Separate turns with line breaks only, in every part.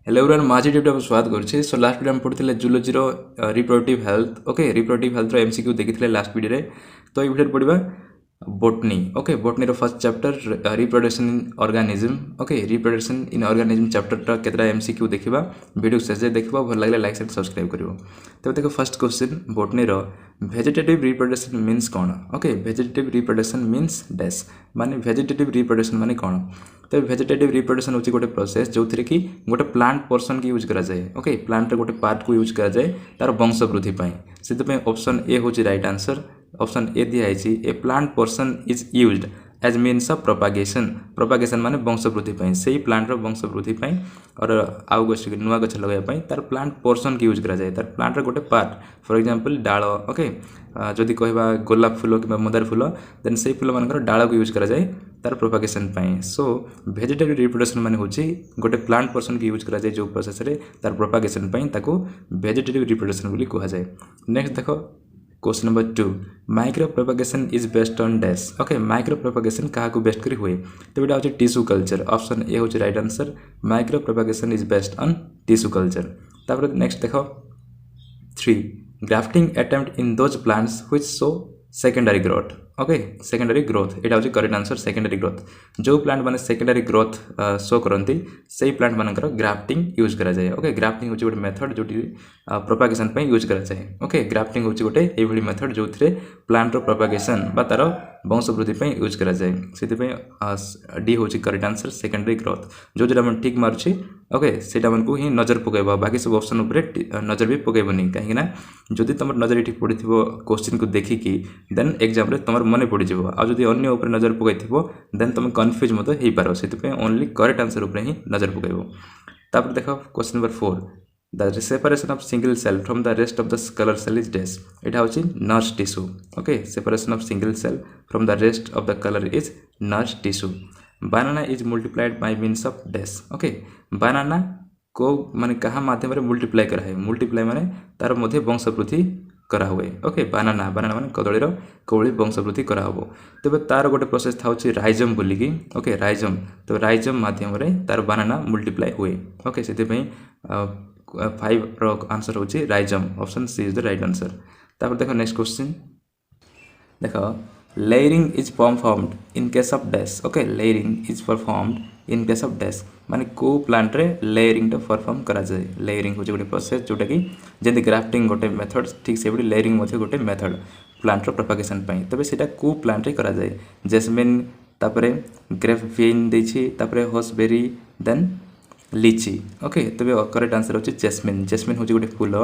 Hello everyone माझी tip को स्वागत करुच्छे। सो लास्ट वीडियो हम पढ़ते zoology reproductive health. Okay reproductive health MCQ देखी लास्ट वीडियो तो ये वीडियो पढ़ा botany. Okay botany first chapter reproduction in organism. Okay reproduction in organism chapter केतरा एमसीक्यू देखा वीडियो शेष देखा भल लगे लाइक एंड सब्सक्राइब कर। तो देखो first question botany vegetative reproduction means कौन। Okay vegetative reproduction means dash माने वेजिटेटिव रिप्रोडक्शन माने कौन। तो वेजिटेटिव रिप्रोडक्शन होची गोटे प्रोसेस जो थी कि गोटे प्लांट पर्सन की यूज करा जाए। ओके प्लांट रे गोटे पार्ट को यूज करा जाए तार वंश वृद्धि पाई। से ऑप्शन ए होची राइट आंसर। ऑप्शन ए दिया है A plant portion is used as means of propagation. Propagation माने वंश वृद्धि पाई से प्लांट रो वंश वृद्धि पाई और आउ गछ नुआ गछ लगाई तार प्लांट पर्सन की यूज करा जाए तार प्लांट रो गोटे पार्ट फॉर एग्जांपल डाल। ओके जदि कहबा गोलाप फूल कि मंदार फूल देन से फूल मानकर डाल को यूज करा जाए तार प्रोपागेशन पाई। सो वेजिटेटिव रिप्रोडक्शन माने होची गोटे प्लांट पर्सन की यूज करा जाए जो प्रोसेस रे तार प्रोपागेशन पाई ताको वेजिटेटिव रिप्रोडक्शन बोली कहा जाए। नेक्स्ट देखो question number 2 micro propagation is based on dash. Okay micro propagation क्या बेस्ट करी हुए तो यहाँ हूँ टिश्यू कल्चर। ऑप्शन ए हूँ right answer. Micro propagation is based on tissue culture. तापर नेक्स्ट देखो 3 grafting attempt in those plants which show secondary growth. Okay secondary growth यहाँ हूँ करेक्ट आंसर सेकेंडरी ग्रोथ। जो प्लांट मैंने secondary growth show करती से plant मानकर grafting use करा जाए। ओके ग्राफ्टिंग हूँ गोटे मेथड जो प्रोपागेशन पे यूज करा जाए। ओके ग्राफ्टिंग हूँ गोटे ये मेथड जो प्लांट प्रोपागेशन बा तार वंश वृद्धि पे यूज करा जाए। से डी हूँ करेक्ट आंसर सेकेंडरी ग्रोथ। जो जो ठीक मार्ची ओके से ही नजर पकेब बाकी सब ऑप्शन उपर नजर भी पकेबनी कहीं जदि तुम नजर ये पड़ी क्वेश्चन को देखिकी देन एग्जाम रे तुम मन पड़ जाव आदि अन्य उपर नजर पकई देन तुम कन्फ्यूज हो पार से ओनली करेक्ट आंसर उपर ही नजर पकेब। तापर देख question number 4 the separation of single cell from the rest of the colour cell is dash. यहाँ हूँ nerve tissue. Okay separation of single cell from the rest of the colour is nerve tissue. Banana is multiplied by means of dash. Okay banana को माने कहा माध्यम रे multiply करा है। Multiply माने तार मध्य वंश वृद्धि करा हुए। ओके बनाना बनाना माने कदलीर कौली वंश वृद्धि करा हो। तेज तार गोटे प्रोसेस था राइजम बोलिकी। ओके राइजम तो राइजम माध्यम रे तार बनाना मल्टीप्लाई हुए। ओके से 5 रो आंसर होची rhizome. Option C is the right answer. तापर देखो नेक्स्ट क्वेश्चन देखो layering is performed in case of dash. Okay layering is performed in case of dash माने को प्लांट रे लेयरिंग टा परफॉर्म करा जाए। लेयरिंग होची गोटे प्रोसेस जोटा कि जेंति ग्राफ्टिंग गोटे मेथड ठीक से लेयरिंग मध्ये गोटे मेथड प्लांट रो प्रोपागेशन पई तबे सेटा को प्लांट रे करा जाए। जैस्मिन तापरे ग्रेपविन देछि तापरे हॉसबेरी देन लीची। ओके तबे करेक्ट आंसर होची जैस्मिन। जैस्मिन होची गोटे फूल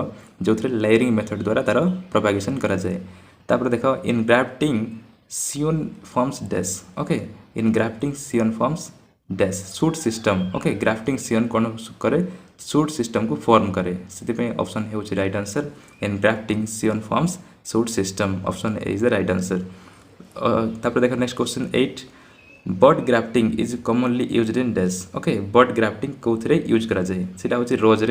जो लेयरिंग मेथड द्वारा तार प्रोपागेशन करा जाए। तापर देखो in grafting scion forms dash. Okay in grafting scion forms dash shoot system. Okay grafting scion कौन करे सूट सिस्टम को फॉर्म करे से ऑप्शन है right answer. In grafting scion forms shoot system option A is the right answer. तापर देखो next question 8 bud grafting is commonly used in dash. Okay bud grafting कौन use करा जाए सीटा हूँ रोज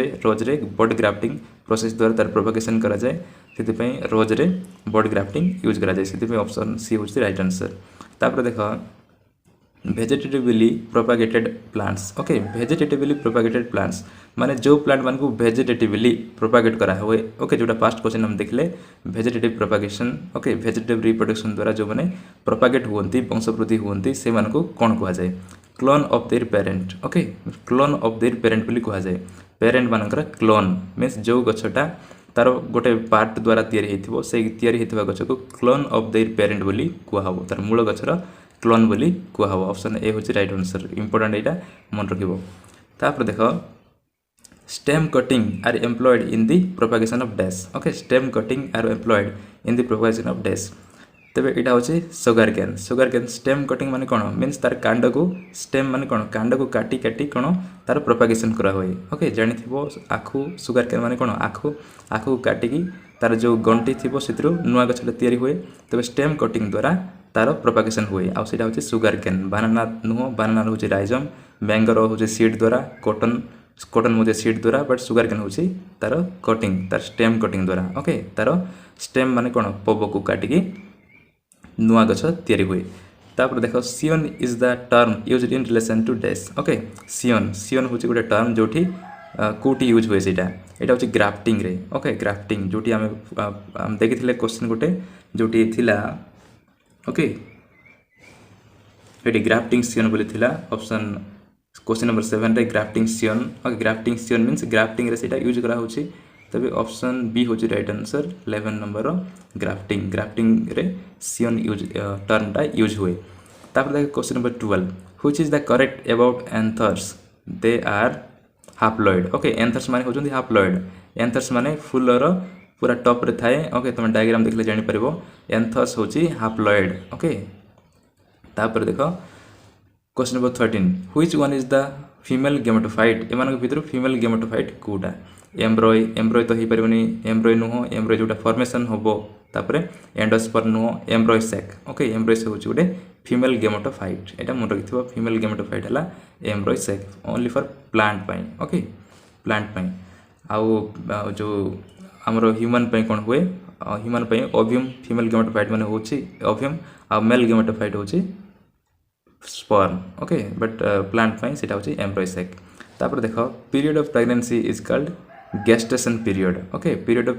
रे बड ग्राफ्टिंग प्रोसेस द्वारा तार प्रोपागेशन करा जाए से रोज रे बड ग्राफ्टिंग यूज करा जाए से ऑप्शन सी हूँ राइट आंसर। तापर देखो vegetatively propagated plants. Okay vegetatively propagated plants माने जो प्लांट मान को वेजिटेटिवली प्रोपागेट करा हुए। ओके जोटा पास्ट क्वेश्चन हम देखले vegetative propagation. Okay vegetative reproduction द्वारा जो माने प्रोपागेट हुंती वंश वृद्धि हुंती से मान को कौन कहा जाए clone of their parent. Okay clone of their parent बोली कहा जाए। पेरेंट मानकर क्लोन मीन्स जो गछटा तार गोटे पार्ट द्वारा तैयारी होइथिबो से तैयारी होइथिबा गछ को क्लोन ऑफ देयर पेरेंट बोली कहा हो तार मूल गछर क्लोन बोली कहा हो। ऑप्शन ए हूँ राइट आंसर इंपोर्टेंट यहाँ मन रखिबो। तापर देखो stem cutting are employed in the propagation of dash. Okay stem cutting are employed in the propagation of dash तेबे यहाँ हूँ sugar cane. Sugar cane stem cutting माने कौन मीन्स तार कांड को स्टेम माने कौन कांड को काटी काटी कौन तार प्रोपागेशन करा हुए। ओके जानी आखु सुगर कैन माने कौन आखु आखु काटिकी तार जो गंटी थी से नुआ गछटा तैयारी हुए तेज स्टेम कटिंग द्वारा तार प्रोपागेशन हुए। आउ सेटा हूँ सुगर कैन। बानाना नुह बानाना हूँ राइजम मैंगोर हूँ सीड द्वारा कॉटन कॉटन मुझे सीड द्वारा बट सुगर कैन हूँ तार कटिंग तार स्टेम कटिंग द्वारा। ओके तार स्टेम माने कौन पब को काटिकी नुआ गछ तैयारी हुए। तापर देखो scion is the term used in relation to dash. Okay scion scion हूँ गोटे टर्म जो कोटी यूज हुए सीटा एटा होची ग्राफ्टिंग रे ओके ग्राफ्टिंग जोटी आम देखिथिले क्वेश्चन गोटे जोटी थिला ओके एटी ग्राफ्टिंग सियन बोली थिला ऑप्शन क्वेश्चन नंबर 7 रे grafting scion okay grafting scion means grafting रे सेटा यूज करा होची तबे ऑप्शन बी होची right answer 11 number grafting grafting रे सियन यूज टर्म टा यूज हुए तापर देख question number 12 which is the correct about anthers they are haploid okay anthers माने होचंदी हाप्लॉइड एंथर्स माने फुल रो पूरा टॉप रे थाए ओके तुम डायग्राम देखले जानि परबो एंथर्स होची हाप्लॉइड ओके तापर देखो question number 13 which one is the female gametophyte एमान भीतर फीमेल गेमेटोफाइट कोडा एम्ब्रॉय तो ही परबनी एम्ब्रॉय नुहो एम्ब्रॉय जोटा फॉर्मेशन होबो तापरे एंडोस्पर्म नुहो एम्ब्रॉय सेक ओके एम्ब्रॉय से होची गोटे फीमेल गेमेटोफाइट एटा मन रखिथबो फीमेल गेमेटोफाइट हला embryo sac only for plant पाई ओके प्लांट पाई आउ जो हमरो ह्यूमन पाई कोन हुए ह्यूमन पाई ओव्यूम फीमेल गेमेटोफाइट माने होची ओव्यूम आ मेल गेमेटोफाइट होची स्पर्म ओके बट प्लांट पाई सेटा होची एम्ब्रॉय सेक तापर देखो period of pregnancy is called gestation period okay period of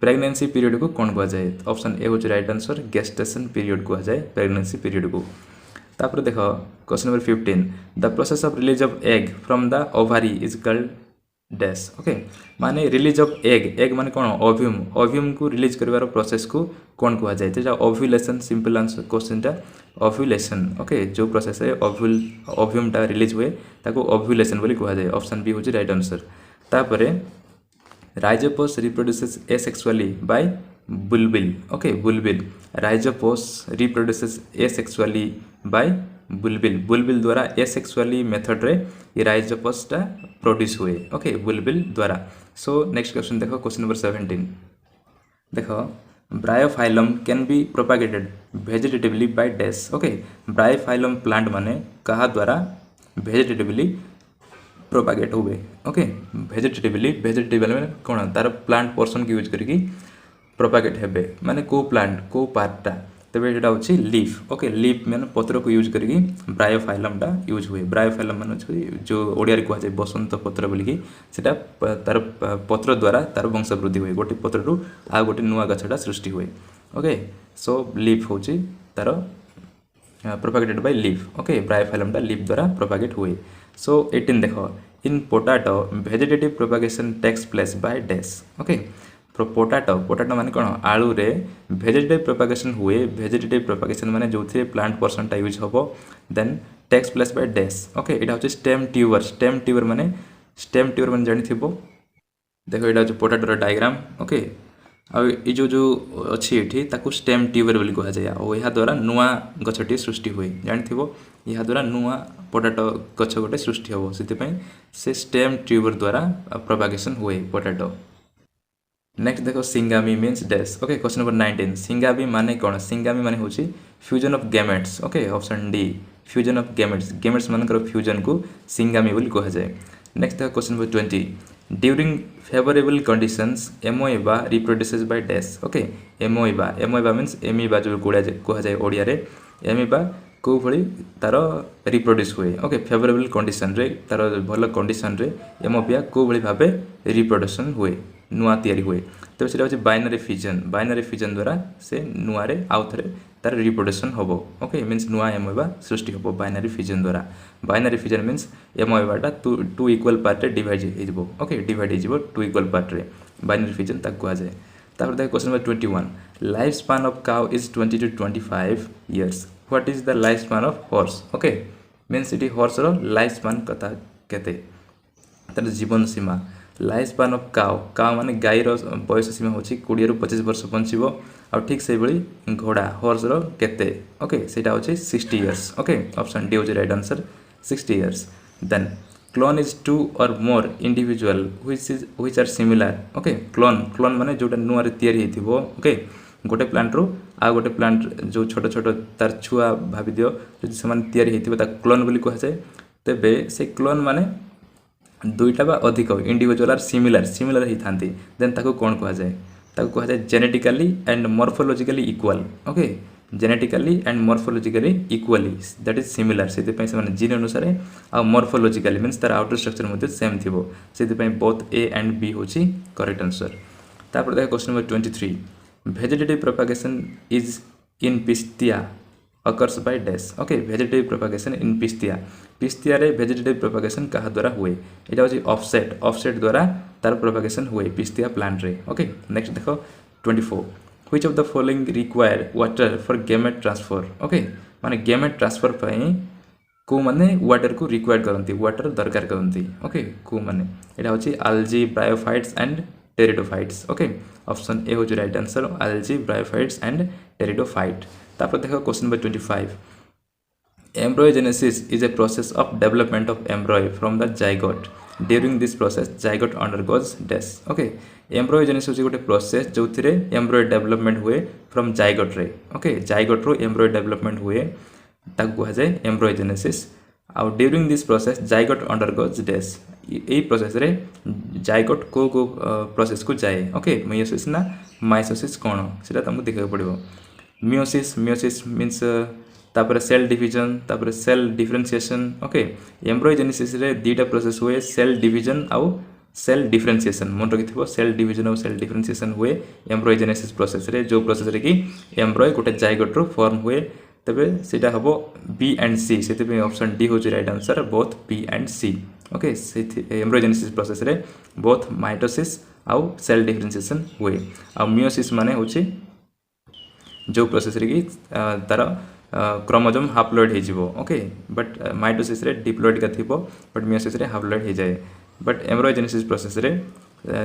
pregnancy period को कौन कह जाए ऑप्शन ए होची राइट आंसर गेस्टेशन पीरियड कह जाए प्रेगनेंसी पीरियड को तापर देखो question number 15 the process of release of egg from the ovary is called dash okay माने रिलीज ऑफ एग माने कौन ओव्यूम को रिलीज करवार प्रोसेस को कौन कह जाए जेटा ओव्यूलेशन सिंपल आंसर क्वेश्चन टा ओव्यूलेशन ओके जो प्रोसेस है ओव्यूम टा रिलीज हुए ताको ओव्यूलेशन बोली कह जाए ऑप्शन बी होची राइट आंसर तापरे Rhizopus reproduces asexually by bulbil okay bulbil Rhizopus reproduces asexually by bulbil द्वारा एसेक्सुअली मेथड रे ये राइजोपोस टा प्रोड्यूस हुए ओके बुलबिल द्वारा सो नेक्स्ट क्वेश्चन देखो क्वेश्चन नंबर 17 देखो Bryophyllum can be propagated vegetatively bye dash okay Bryophyllum plant माने कहा द्वारा वेजिटेटिवली प्रोपागेट हुए ओके वेजिटेटिवल में कौन तार प्लांट पोर्सन को यूज करके प्रोपागेट हेबे माने को प्लांट को पार्टा तबे एटा होची लीफ ओके लीफ माने पत्र को यूज करके ब्रायोफाइलम टा यूज हुए ब्रायोफाइलम माने जो ओडिया रे कह जाय बसंत पत्र बोली कि सेटा तार पत्र द्वारा तार वंश वृद्धि हुए गोटे पत्र रु आ गोटे नुआ गछटा सृष्टि हुए ओके सो लीफ होची तार propagated by leaf okay Bryophyllum टा लीफ द्वारा प्रोपागेट हुए सो 18 देखो in potato vegetative propagation takes place by dash okay potato माने कोन आलू रे वेजिटेटिव प्रोपागेशन हुए वेजिटेटिव प्रोपागेशन माने जोथे प्लांट पोर्शन टा यूज होबो then takes place by dash okay एटा होचे स्टेम ट्यूबर माने जानि थिबो देखो एटा जो पोटाटो रो डायग्राम ओके आ जो अच्छी एठी ताकू स्टेम ट्यूबर बोली कह जाए और यह द्वारा नुआ गछटी सृष्टि हुए जानिथिबो यह द्वारा नुआ पोटाटो गछ गोटे सृष्टि हो से स्टेम ट्यूबर द्वारा प्रोपागेशन हुए पोटाटो नेक्स्ट देखो syngamy means dash okay question number 19 syngamy माने कौन सिंगामी माने होची fusion of gametes okay option D fusion of gametes मानकर फ्यूजन को सिंगामी बोली कह जाए नेक्स्ट देखो question number 20 during favourable conditions amoeba reproduces by dash okay amoeba means amoeba जो कह जाए ओडिया रे एमीबा को भली तार रिप्रोड्यूस हुए ओके फेवरेबल कंडीशन रे तार भल कंडीशन रे एमोपिया को भली भाबे रिप्रोडक्शन हुए नुआ तैयारी हुए तो सेटा होची बाइनरी फिजन द्वारा से नुआ रे आउ थरे तार रिप्रोडक्शन होबो ओके मींस नुआ एमोएबा सृष्टि होबो बाइनरी फिजन द्वारा बाइनरी फिजन मींस एमोएबा टा टू इक्वल पार्ट रे डिवाइड हे जिवो ओके डिवाइड हे जिवो टू इक्वल पार्ट रे बाइनरी फिजन ताक कहा जाए तापर देखो question number 21 life span of cow is 20 to 25 years what is the life span of horse okay means इटी हॉर्स रो लाइफ स्पैन कथा केते तार जीवन सीमा लाइफ स्पैन ऑफ काउ माने गाय रो बयस सीमा होची 20 रु 25 वर्ष बंचिबो आ ठीक से बळी घोड़ा हॉर्स रो केते ओके सेटा होची 60 इयर्स ओके ऑप्शन डी होची right answer 60 years then clone is 2 or more individual which are similar okay clone माने जोटा नुआ रे तयारी हेतिबो ओके गोटे प्लांट रो आ गोटे प्लांट जो छोट छोट तार छुआ भाबी दियो जदि समान तयारी हेतिबो ता क्लोन बोली कह जाए तबे से क्लोन माने दुईटा बा अधिक इंडिविजुअल आर सिमिलर ही थांती देन ताको कोन कह जाए genetically and morphologically equal okay genetically and morphologically equally that is similar से जीन अनुसार आ मॉर्फोलॉजिकली मीन्स तार आउटर स्ट्रक्चर मध्य सेम थी से बोथ ए एंड बी होची करेक्ट आंसर। तापर देखो question number 23 vegetative propagation is in Pistia occurs by dash okay vegetative propagation in Pistia Pistia रे वेजिटेटिव प्रोपागेशन कहा द्वारा हुए एटा होची ऑफसेट द्वारा तार प्रोपागेशन हुए पिस्टिया प्लांट रे ओके। नेक्स्ट देखो 24 which of the following require water for gamete transfer okay माने गेमेट ट्रांसफर पई को माने वाटर को रिक्वायर करंती वाटर दरकार करंती ओके को माने एटा होची algae bryophytes and pteridophytes okay option A होची right answer algae bryophytes and pteridophyte. तापर देखो question number 25 embryogenesis is a process of development of embryo from the zygote during this process zygote undergoes dash okay embryogenesis होची गोटे process जो थिरे एम्ब्रॉय development हुए from zygote रे okay zygote रो एम्ब्रॉय development हुए ताक कहा जाए एम्ब्रयोजेनेसिस आउ during this process zygote undergoes dash यही प्रोसेस रे जाइगोट को प्रोसेस को जाए ओके मियोसिस ना माइटोसिस कौन सेटा तुमको देखा पड़ो मियोसिस मीन्स तापर सेल डिवीजन तापर सेल डिफरेंशिएशन ओके एम्ब्रयोजेनेसिस रे दीटा प्रोसेस हुए सेल डिवीजन आउ सेल डिफरेंशिएशन मन रखि सेल डिवीजन और सेल डिफरेंशिएशन हुए एम्ब्रयोजेनेसिस प्रोसेस रे जो प्रोसेस रे कि एम्ब्रॉय गोटे जाइगोट रो फॉर्म हुए तबे सेटा हबो बी एंड सी सेते ऑप्शन डी हो right answer both B and C okay embryogenesis process रे बोथ माइटोसिस आउ सेल डिफरेंशिएशन हुए आ मियोसिस माने होची जो प्रोसेस रे कि तार क्रोमोसोम हाप्लॉइड हो जिवो ओके बट माइटोसिस रे डिप्लॉइड का थिबो बट मियोसिस रे हाप्लॉइड हो जाए बट एम्ब्रयोजेनेसिस प्रोसेस रे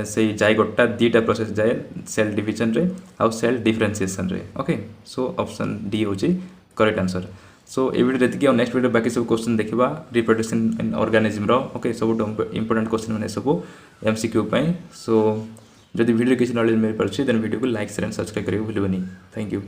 से जाइगोटा दीटा प्रोसेस जाए सेल डिवीजन रे आउ सेल डिफरेंशिएशन रे ओके सो ऑप्शन डी होची करेक्ट आंसर। सो ए वीडियो रेतिकी नेक्स्ट वीडियो बाकी सब क्वेश्चन देखिबा रिप्रोडक्शन इन ऑर्गेनिज्म रो ओके सब इंपोर्टेंट क्वेश्चन माने सब एमसीक्यू पई। सो जदि वीडियो किसी नॉलेज मिल परछि देन वीडियो को लाइक शेयर एंड सब्सक्राइब करियो भूलिबनी। Thank you.